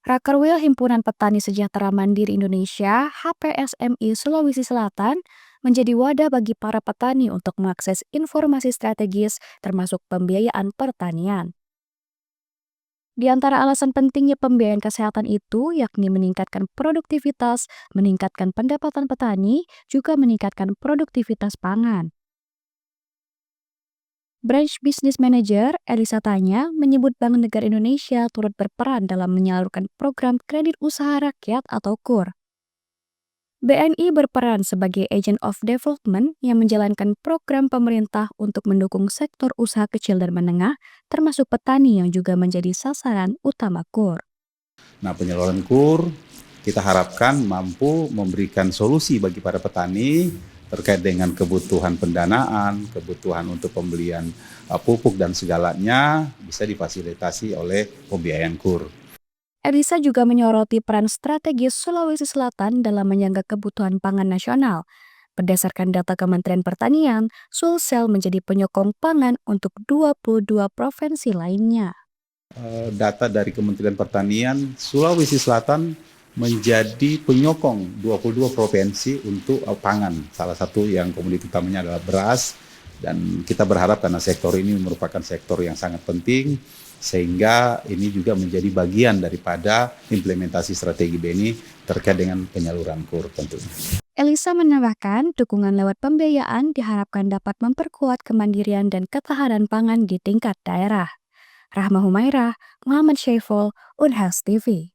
Rakerwil Himpunan Petani Sejahtera Mandiri Indonesia (HPSMI) Sulawesi Selatan menjadi wadah bagi para petani untuk mengakses informasi strategis termasuk pembiayaan pertanian. Di antara alasan pentingnya pembiayaan kesehatan itu yakni meningkatkan produktivitas, meningkatkan pendapatan petani, juga meningkatkan produktivitas pangan. Branch Business Manager Elisa Tanya menyebut Bank Negara Indonesia turut berperan dalam menyalurkan program kredit usaha rakyat atau KUR. BNI berperan sebagai Agent of Development yang menjalankan program pemerintah untuk mendukung sektor usaha kecil dan menengah, termasuk petani yang juga menjadi sasaran utama KUR. Nah, penyaluran KUR kita harapkan mampu memberikan solusi bagi para petani terkait dengan kebutuhan pendanaan, kebutuhan untuk pembelian pupuk dan segalanya bisa difasilitasi oleh pembiayaan KUR. Elisa juga menyoroti peran strategis Sulawesi Selatan dalam menyangga kebutuhan pangan nasional. Berdasarkan data Kementerian Pertanian, Sulsel menjadi penyokong pangan untuk 22 provinsi lainnya. Data dari Kementerian Pertanian, Sulawesi Selatan menjadi penyokong 22 provinsi untuk pangan. Salah satu yang komoditi utamanya adalah beras, dan kita berharap karena sektor ini merupakan sektor yang sangat penting, sehingga ini juga menjadi bagian daripada implementasi strategi BNI terkait dengan penyaluran KUR tentunya. Elisa menambahkan, dukungan lewat pembiayaan diharapkan dapat memperkuat kemandirian dan ketahanan pangan di tingkat daerah. Rahma Humairah, Muhammad Syaiful, Unhas TV.